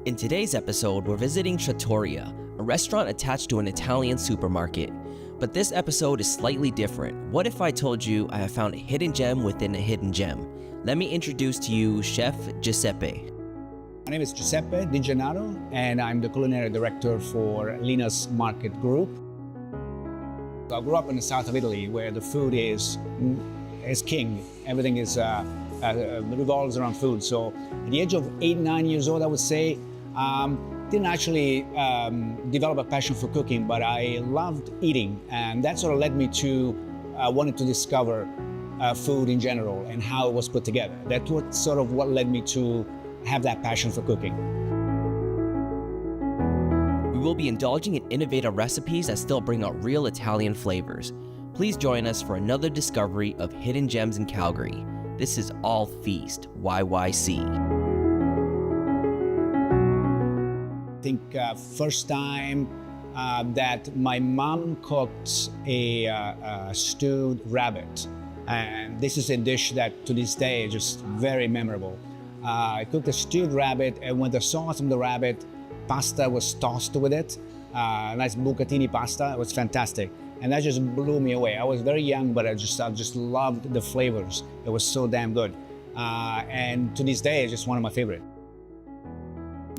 In today's episode, we're visiting Tratorria, a restaurant attached to an Italian supermarket. But this episode is slightly different. What if I told you I have found a hidden gem within a hidden gem? Let me introduce to you Chef Giuseppe. My name is Giuseppe Di Gennaro, and I'm the culinary director for Lina's Market Group. I grew up in the south of Italy, where the food is king. Everything is revolves around food. So at the age of 8-9 years old, I would say, didn't actually develop a passion for cooking, but I loved eating, and that sort of led me to wanting to discover food in general and how it was put together. That's what led me to have that passion for cooking. We will be indulging in innovative recipes that still bring out real Italian flavors. Please join us for another discovery of hidden gems in Calgary. This is all Feast YYC. I think first time that my mom cooked a stewed rabbit, and this is a dish that to this day is just very memorable. I cooked a stewed rabbit, and with the sauce from the rabbit, pasta was tossed with it, nice bucatini pasta. It was fantastic, and that just blew me away. I was very young, but I just loved the flavors. It was so damn good, and to this day, it's just one of my favorite.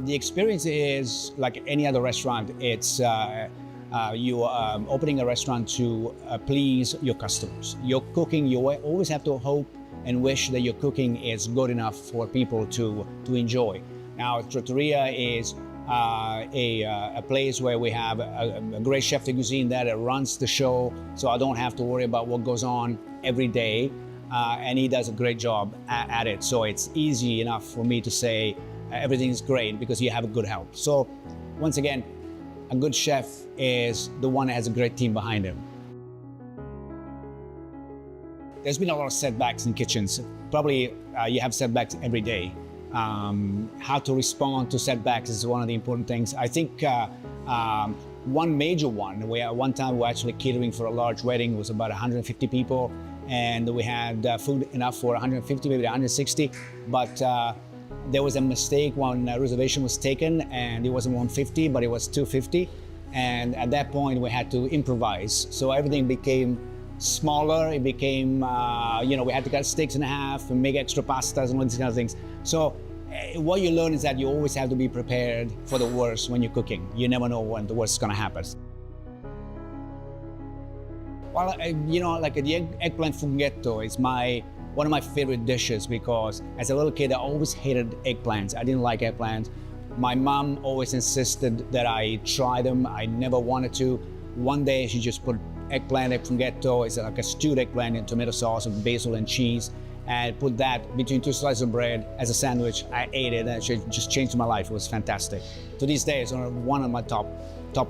The experience is like any other restaurant. It's you opening a restaurant to please your customers. You're cooking, you always have to hope and wish that your cooking is good enough for people to enjoy. Now, Tratorria is a place where we have a great chef de cuisine that runs the show, so I don't have to worry about what goes on every day, and he does a great job at it. So it's easy enough for me to say everything's great because you have a good help. So once again, a good chef is the one that has a great team behind him. There's been a lot of setbacks in kitchens. Probably you have setbacks every day. How to respond to setbacks is one of the important things. I think one major one, one time we were actually catering for a large wedding. It was about 150 people, and we had food enough for 150, maybe 160, but there was a mistake when a reservation was taken, and it wasn't 150, but it was 250. And at that point, we had to improvise. So everything became smaller. It became, we had to cut steaks in half and make extra pastas and all these kind of things. So what you learn is that you always have to be prepared for the worst when you're cooking. You never know when the worst is going to happen. Well, like the eggplant funghetto is one of my favorite dishes because as a little kid, I always hated eggplants. I didn't like eggplants. My mom always insisted that I try them. I never wanted to. One day she just put eggplant funghetto. It's like a stewed eggplant in tomato sauce with basil and cheese, and put that between two slices of bread as a sandwich. I ate it, and it just changed my life. It was fantastic. To this day, it's one of my top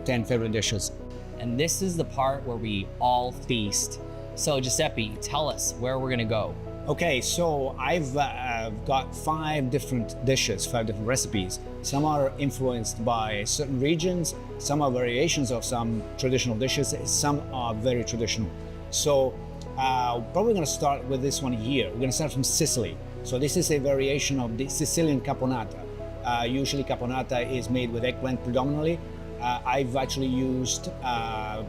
10 favorite dishes. And this is the part where we all feast. So Giuseppe, tell us where we're gonna go. Okay, so I've got 5 different dishes, 5 different recipes. Some are influenced by certain regions, some are variations of some traditional dishes, some are very traditional. So probably gonna start with this one here. We're gonna start from Sicily. So this is a variation of the Sicilian caponata. Usually caponata is made with eggplant predominantly. I've actually used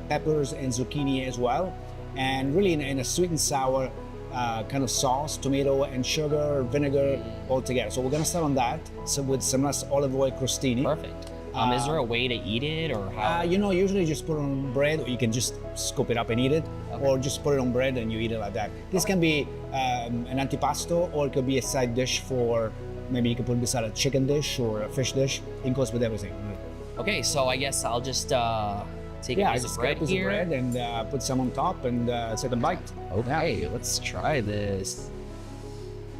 peppers and zucchini as well, and really in a sweet and sour kind of sauce, tomato and sugar, vinegar, all together. So we're gonna start on that. So with some nice olive oil crostini. Perfect. Is there a way to eat it, or how? Usually just put it on bread, or you can just scoop it up and eat it, okay. Or just put it on bread and you eat it like that. This can be an antipasto, or it could be a side dish for, maybe you can put it beside a chicken dish or a fish dish. It goes with everything. Okay, so I guess I'll just take a piece of bread here. And put some on top and set a bite. Okay, let's try this.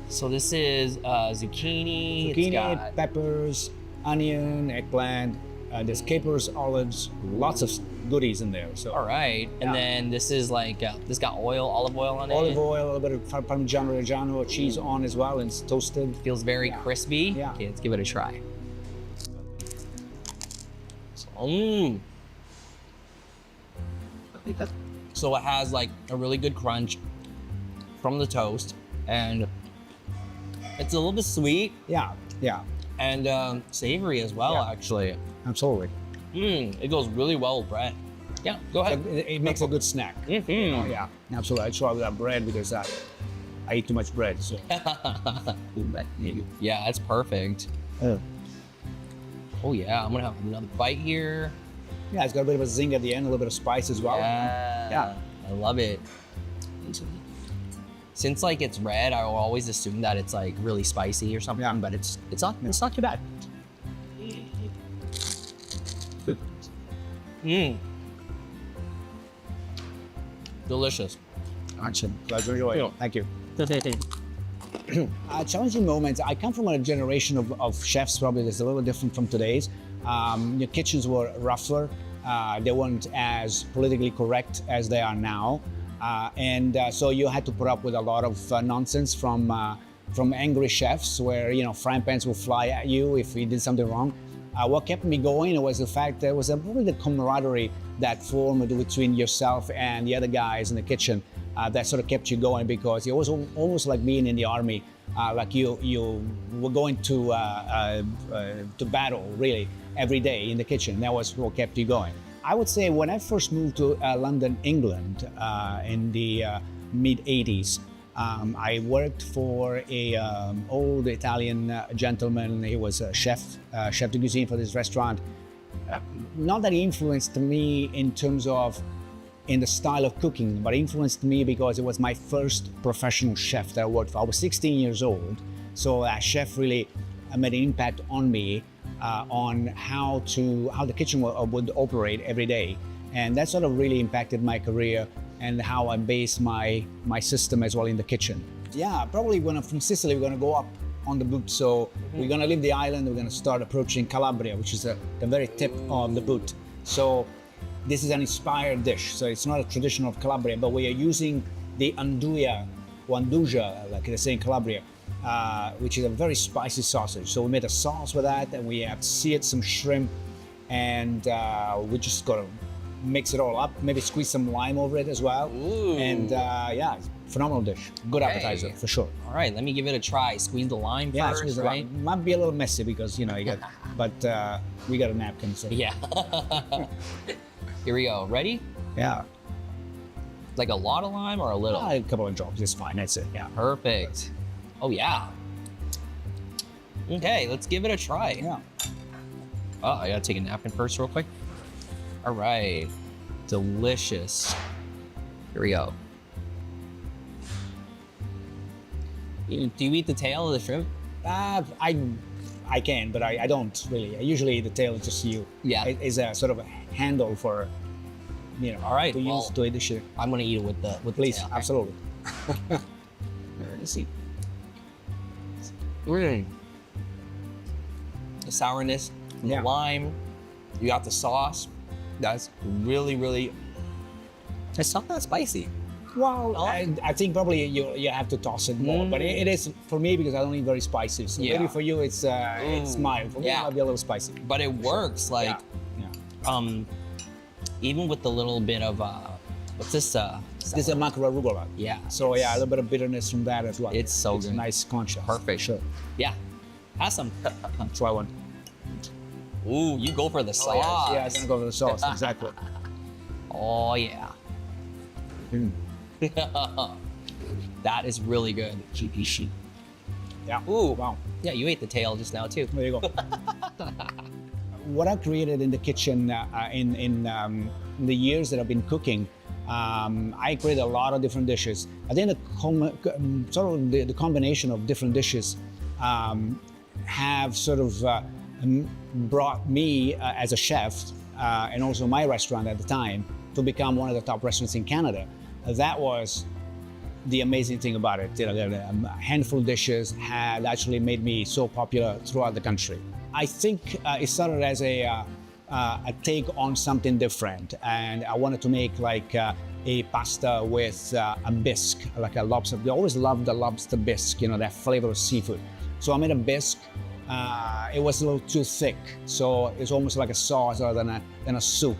So this is zucchini. Zucchini, peppers, onion, eggplant. There's capers, olives, lots of goodies in there. So all right, and then this is like this got olive oil on it. Olive oil, a little bit of Parmigiano Reggiano, cheese on as well, and it's toasted. Feels very crispy. Yeah. Okay, let's give it a try. So it has like a really good crunch from the toast, and it's a little bit sweet. Yeah. and savory as well, actually. Absolutely. It goes really well with bread. Yeah, go ahead. It makes a good snack. Mm-hmm. Oh, yeah, absolutely. I try with that bread because I eat too much bread. So. Yeah, that's perfect. Oh yeah, I'm gonna have another bite here. Yeah, it's got a bit of a zing at the end, a little bit of spice as well. Yeah, I love it. Since like it's red, I will always assume that it's like really spicy or something, but it's not too bad. Delicious. Awesome. Pleasure enjoying. Thank you. Challenging moments. I come from a generation of chefs probably that's a little different from today's. The kitchens were rougher. They weren't as politically correct as they are now. So you had to put up with a lot of nonsense from angry chefs where, frying pans will fly at you if you did something wrong. What kept me going was the fact that it was probably the camaraderie that formed between yourself and the other guys in the kitchen that sort of kept you going, because it was almost like being in the army, like you were going to battle really every day in the kitchen. That was what kept you going. I would say when I first moved to London, England in the mid-'80s, I worked for a old Italian gentleman. He was a chef de cuisine for this restaurant. Not that he influenced me in terms of in the style of cooking, but influenced me because it was my first professional chef that I worked for. I was 16 years old, so that chef really made an impact on me on how the kitchen would operate every day, and that sort of really impacted my career and how I base my system as well in the kitchen. Yeah, probably from Sicily, we're going to go up on the boot. So we're going to leave the island, we're going to start approaching Calabria, which is the very tip of the boot. So this is an inspired dish. So it's not a tradition of Calabria, but we are using the andouille, or andouja, like they say in Calabria, which is a very spicy sausage. So we made a sauce with that, and we have seared some shrimp, and we just got to mix it all up, maybe squeeze some lime over it as well. Ooh. And yeah, phenomenal dish. Good appetizer for sure. All right, let me give it a try. Squeeze the lime first, squeeze the right? lime. Might be a little messy because you got, but we got a napkin. So. Yeah. Here we go. Ready? Yeah. Like a lot of lime or a little? A couple of drops. It's fine. That's it. Yeah. Perfect. Oh yeah. Okay, let's give it a try. Yeah. Oh, I gotta take a napkin first, real quick. All right, delicious. Here we go. Do you eat the tail of the shrimp? I can, but I don't really. Usually the tail is just you. Yeah. It is a sort of a handle for, All right, to use to eat the shrimp. I'm gonna eat it with the Please, tail. absolutely. Let's see. The sourness, the lime, you got the sauce. That's really, really, it's not that spicy. Well, I think probably you have to toss it more, but it is for me because I don't eat very spicy. So maybe for you it's mild. For me, it might be a little spicy. But it works. Like, even with the little bit of what's this? This is a mackerel arugula. Yeah. So yeah, a little bit of bitterness from that as well. It's so good. Nice contrast. Perfect. Sure. Yeah. Awesome. Try one. Ooh, you go for the sauce. Yeah, I'm gonna go for the sauce. Exactly. Oh yeah. That is really good. Yeah. Ooh. Wow. Yeah, you ate the tail just now too. There you go. What I created in the kitchen in the years that I've been cooking, I created a lot of different dishes. I think the combination of different dishes have sort of brought me as a chef and also my restaurant at the time to become one of the top restaurants in Canada. That was the amazing thing about it. A handful of dishes had actually made me so popular throughout the country. I think it started as a take on something different, and I wanted to make like a pasta with a bisque, like a lobster. I always loved the lobster bisque, that flavor of seafood. So I made a bisque. It was a little too thick, so it's almost like a sauce rather than a soup.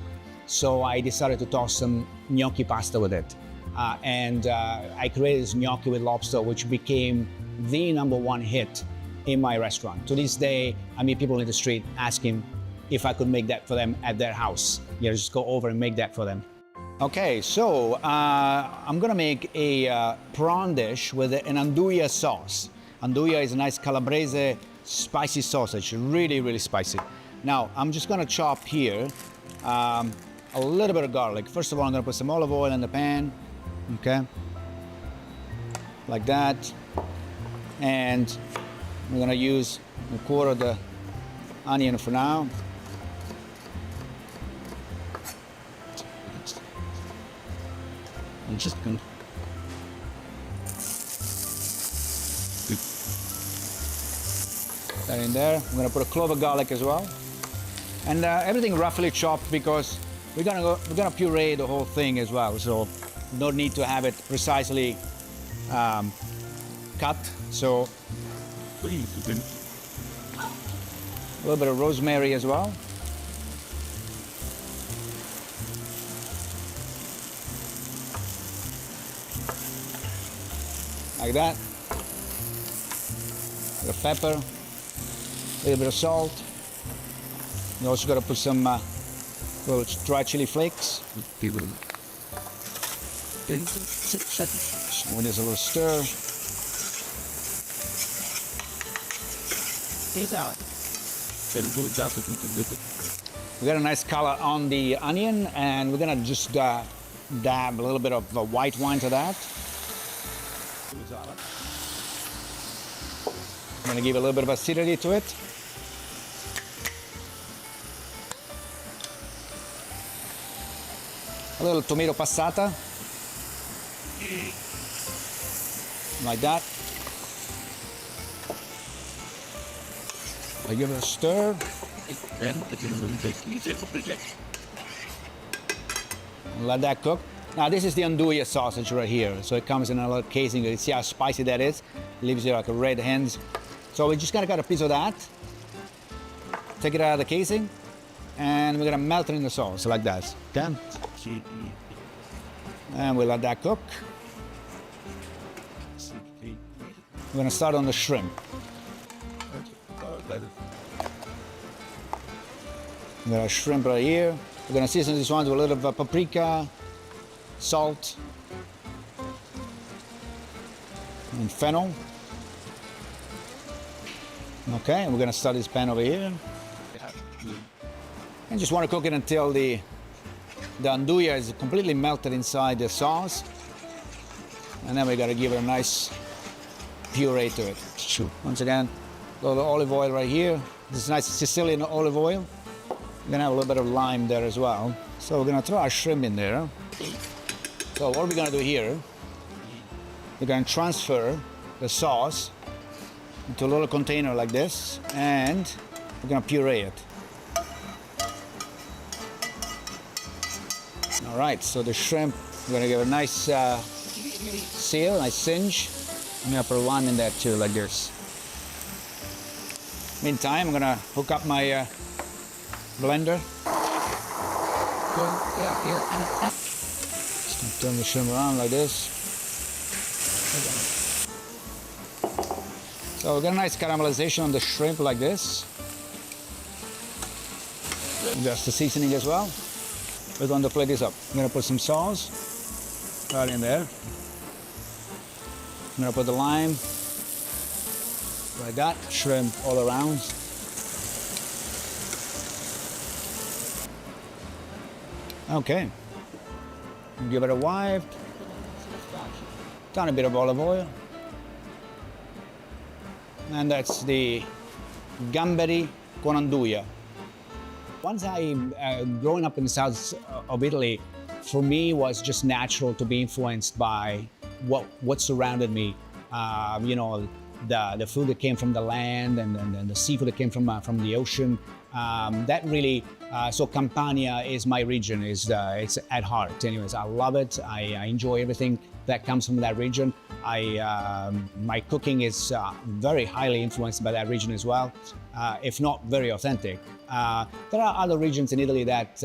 So I decided to toss some gnocchi pasta with it. And I created this gnocchi with lobster, which became the #1 hit in my restaurant. To this day, I meet people in the street asking if I could make that for them at their house. Just go over and make that for them. Okay, so I'm gonna make a prawn dish with an andouille sauce. Andouille is a nice calabrese spicy sausage, really, really spicy. Now, I'm just gonna chop here a little bit of garlic. First of all, I'm gonna put some olive oil in the pan, okay? Like that. And we're gonna use a quarter of the onion for now. I'm just gonna put that in there. I'm gonna put a clove of garlic as well, and everything roughly chopped because we're gonna puree the whole thing as well. So no need to have it precisely cut. So a little bit of rosemary as well. Like that. A bit of pepper, a little bit of salt. You also got to put some little dry chili flakes. With this a little stir. We got a nice color on the onion, and we're gonna just dab a little bit of white wine to that. I'm gonna give a little bit of acidity to it. A little tomato passata, like that. I give it a stir. Let that cook. Now this is the andouille sausage right here. So it comes in a little casing. You see how spicy that is? It leaves you like a red hands. So we're just gonna cut a piece of that. Take it out of the casing. And we're gonna melt it in the sauce like that. Okay? And we'll let that cook. We're gonna start on the shrimp. We got a shrimp right here. We're gonna season this one with a little bit of paprika, salt, and fennel. Okay, we're gonna start this pan over here. And just want to cook it until the andouille is completely melted inside the sauce. And then we gotta give it a nice puree to it. Once again, a little olive oil right here. This is nice Sicilian olive oil. We're gonna have a little bit of lime there as well. So we're gonna throw our shrimp in there. So what we're gonna do here, we're gonna transfer the sauce into a little container like this, and we're gonna puree it. All right, so the shrimp, we're gonna give a nice seal, nice singe. I'm gonna put a lime in there too, like this. Meantime, I'm gonna hook up my blender. Just turn the shrimp around like this. So we got a nice caramelization on the shrimp like this. Just the seasoning as well. We're going to plate this up. I'm gonna put some sauce right in there. I'm gonna put the lime like that, shrimp all around. Okay, give it a wipe, tiny bit of olive oil, and that's the gamberi con andouille. Once growing up in the south of Italy, for me was just natural to be influenced by what surrounded me. You know, the food that came from the land and the seafood that came from the ocean. That really, so Campania is my region, it's at heart. Anyways, I love it. I enjoy everything that comes from that region. My cooking is very highly influenced by that region as well, if not very authentic. There are other regions in Italy that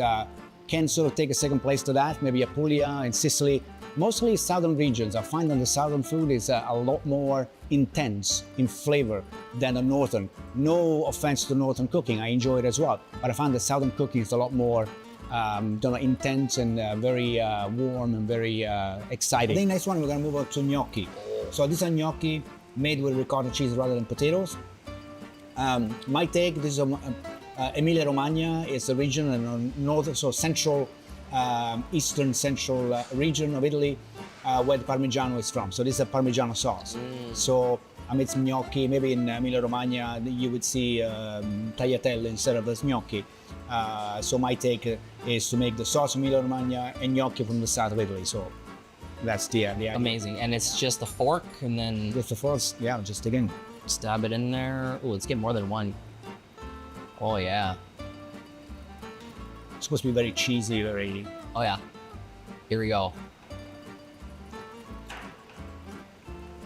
can sort of take a second place to that, maybe Apulia and Sicily. Mostly southern regions. I find that the southern food is a lot more intense in flavor than the northern. No offense to northern cooking, I enjoy it as well. But I find the southern cooking is a lot more intense and very warm and very exciting. I think next one we're gonna move on to gnocchi. So these are gnocchi made with ricotta cheese rather than potatoes. My take, this is Emilia-Romagna is the region in northern, so central, eastern central region of Italy where the Parmigiano is from. So this is a Parmigiano sauce. So amidst gnocchi, maybe in Emilia-Romagna you would see tagliatelle instead of the gnocchi. So my take is to make the sauce Emilia-Romagna and gnocchi from the south of Italy. So that's the idea. Amazing. And it's just a fork and then Just the first, yeah, just again. stab it in there. Oh, let's get more than one. Oh yeah. It's supposed to be very cheesy, very. Oh yeah. Here we go.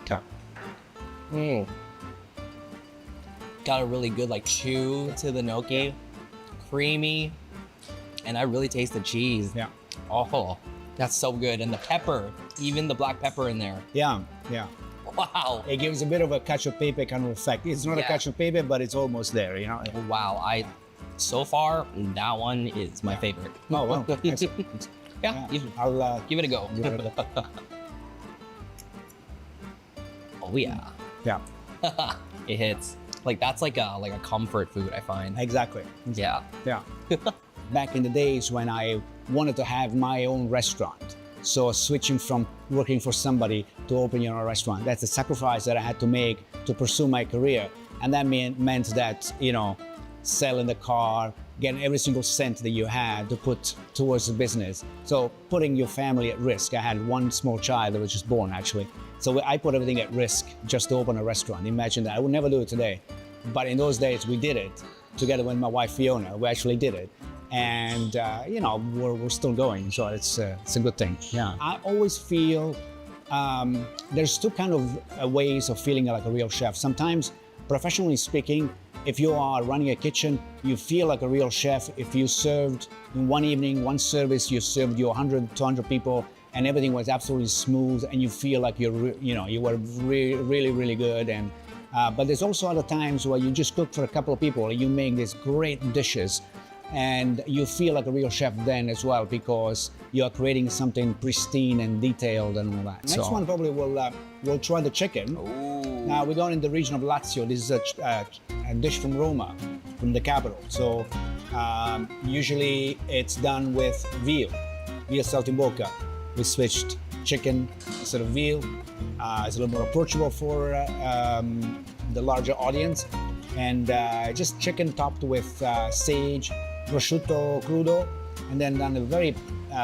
Okay. Got a really good like chew to the gnocchi. Creamy. And I really taste the cheese. Yeah. Oh, that's so good. And the pepper, even the black pepper in there. Yeah, yeah. Wow. It gives a bit of a cacio e pepe kind of effect. It's not a cacio e pepe, but it's almost there, you know? Wow. So far, that one is my favorite. Oh, wow. Yeah. I'll Give it a go. give it a Oh yeah. Yeah, It hits. Like that's like a comfort food, I find. exactly. Yeah. Yeah. Back in the days when I wanted to have my own restaurant, so switching from working for somebody to open your own restaurant, that's a sacrifice that I had to make to pursue my career. And that meant that, you know, selling the car, getting every single cent that you had to put towards the business. So putting your family at risk. I had one small child that was just born, actually. So I put everything at risk just to open a restaurant. Imagine that. I would never do it today. But in those days, we did it together with my wife, Fiona. We actually did it. And, you know, we're still going. So it's a good thing. Yeah. I always feel there's two kind of ways of feeling like a real chef. Sometimes, professionally speaking, if you are running a kitchen, you feel like a real chef. If you served in one evening, one service, you served your 100, 200 people, and everything was absolutely smooth, and you feel like you were really, really good. And but there's also other times where you just cook for a couple of people, and you make these great dishes, and you feel like a real chef then as well because you are creating something pristine and detailed and all that. Next one probably we'll try the chicken. Ooh. Now we're going in the region of Lazio. This is a dish from Roma, from the capital. So usually it's done with veal saltimbocca. We switched chicken instead of veal. It's a little more approachable for the larger audience. And just chicken topped with sage, prosciutto crudo, and then done a very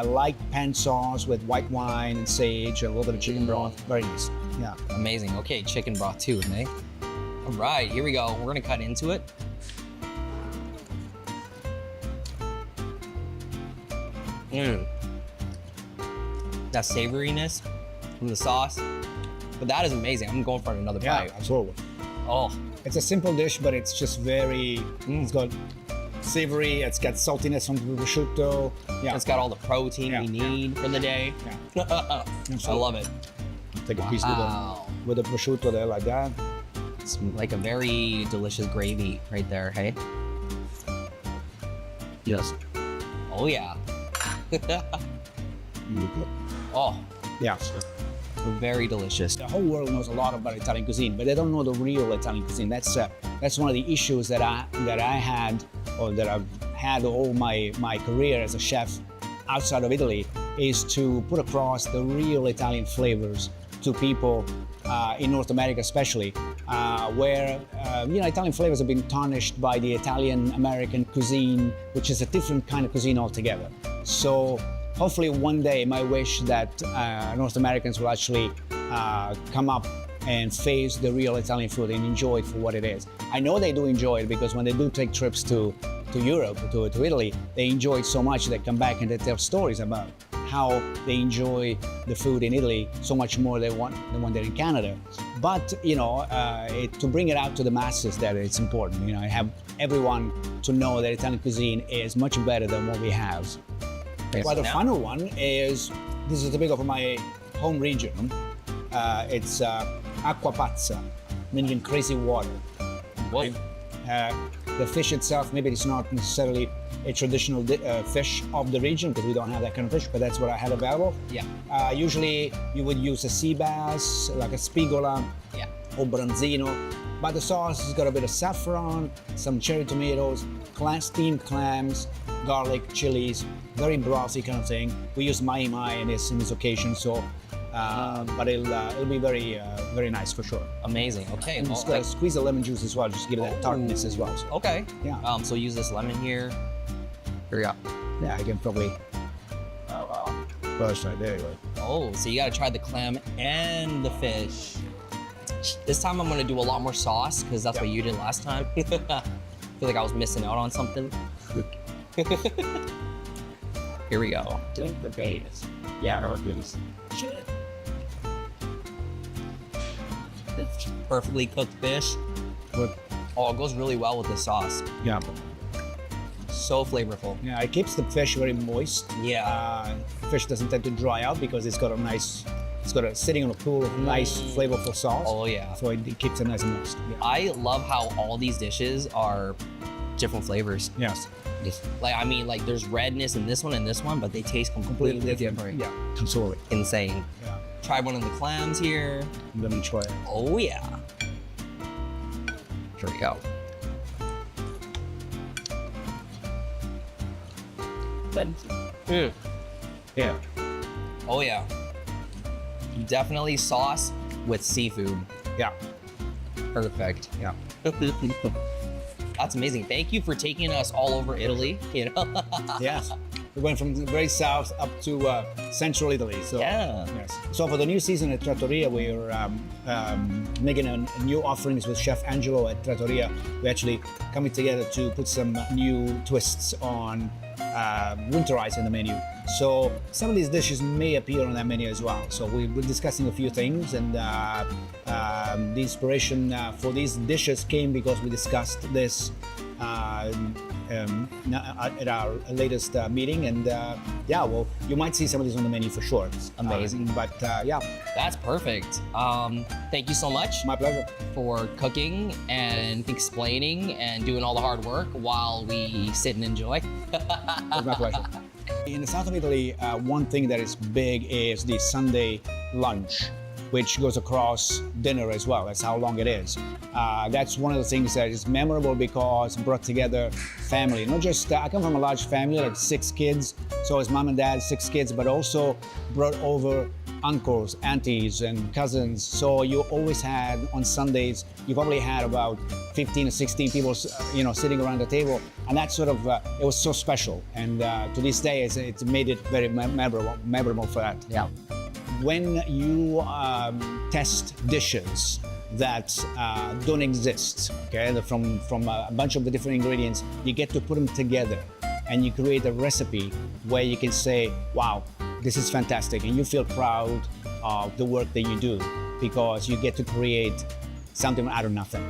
light pan sauce with white wine and sage, and a little bit of chicken broth. Very nice. Yeah. Amazing. Okay, chicken broth too, eh? All right, here we go. We're gonna cut into it. That savoriness from the sauce, but that is amazing. I'm going for another bite. Absolutely. Oh, It's a simple dish, but it's just very. It's got savory. It's got saltiness from the prosciutto. Yeah. it's got all the protein Yeah. we need for the day. Yeah. I love it. Take a piece Wow. with the prosciutto there like that. It's like a very delicious gravy right there, hey? Yes. Oh yeah. Oh, Yeah. very delicious. The whole world knows a lot about Italian cuisine, but they don't know the real Italian cuisine. That's one of the issues that I had, or that I've had all my career as a chef outside of Italy, is to put across the real Italian flavors to people in North America, especially, where Italian flavors have been tarnished by the Italian-American cuisine, which is a different kind of cuisine altogether. So hopefully one day, my wish that North Americans will actually come up and face the real Italian food and enjoy it for what it is. I know they do enjoy it because when they do take trips to Europe, to Italy, they enjoy it so much they come back and they tell stories about how they enjoy the food in Italy so much more than one there in Canada. But to bring it out to the masses, that it's important. I have everyone to know that Italian cuisine is much better than what we have. Well, the final one is, this is the big of my home region, it's acqua pazza, meaning crazy water. What? The fish itself, maybe it's not necessarily a traditional fish of the region because we don't have that kind of fish, but that's what I had available. Yeah. Usually you would use a sea bass, like a spigola, Yeah. or branzino. But the sauce has got a bit of saffron, some cherry tomatoes, steamed clams, garlic, chilies, very brothy kind of thing. We use mahi-mahi in this occasion, so but it'll be very nice for sure. Amazing. Okay. And well, just gotta squeeze the lemon juice as well, just to give it that tartness as well. So, okay. Yeah. So use this lemon here. Here we go. yeah, I can probably. Oh wow. First right there you go. Oh, so you gotta try the clam and the fish. This time I'm gonna do a lot more sauce because that's what you did last time. I feel like I was missing out on something. Here we go. Drink the base. Yeah, Perfectly cooked fish. Good. Oh, it goes really well with the sauce. Yeah. So flavorful. Yeah, it keeps the fish very moist. Yeah. Fish doesn't tend to dry out because it's got sitting on a pool of nice flavorful sauce. Oh yeah. So it keeps it nice and moist. Yeah. I love how all these dishes are different flavors. Yes. Like, I mean, like there's redness in this one and this one, but they taste completely different. Yeah, absolutely. Insane. Yeah. Try one of the clams here. I'm gonna try it. Oh yeah. Here we go. Mm. Yeah. Oh yeah. Definitely sauce with seafood. Yeah. Perfect. Yeah. That's amazing. Thank you for taking us all over Italy. You know. Yes. We went from the very south up to central Italy. So Yeah. yes. So for the new season at Tratorria, we're making a new offerings with Chef Angelo at Tratorria. We're actually coming together to put some new twists on winterizing the menu. So some of these dishes may appear on that menu as well. So we're discussing a few things, and the inspiration for these dishes came because we discussed this at our latest meeting, and yeah, well, you might see some of these on the menu for sure. Amazing. But yeah, That's perfect. Thank you so much my pleasure. for cooking and explaining and doing all the hard work while we sit and enjoy. It's my pleasure. In the south of Italy, one thing that is big is the Sunday lunch, which goes across dinner as well. That's how long it is. That's one of the things that is memorable because it brought together family. Not just, I come from a large family, like 6 kids, so it's mom and dad, 6 kids, but also brought over uncles, aunties, and cousins. So you always had, on Sundays, you probably had about 15 or 16 people, sitting around the table. And that sort of, it was so special. And to this day, it's made it very memorable for that. Yeah. When you test dishes that don't exist, okay, from a bunch of the different ingredients, you get to put them together and you create a recipe where you can say, wow, this is fantastic, and you feel proud of the work that you do because you get to create something out of nothing.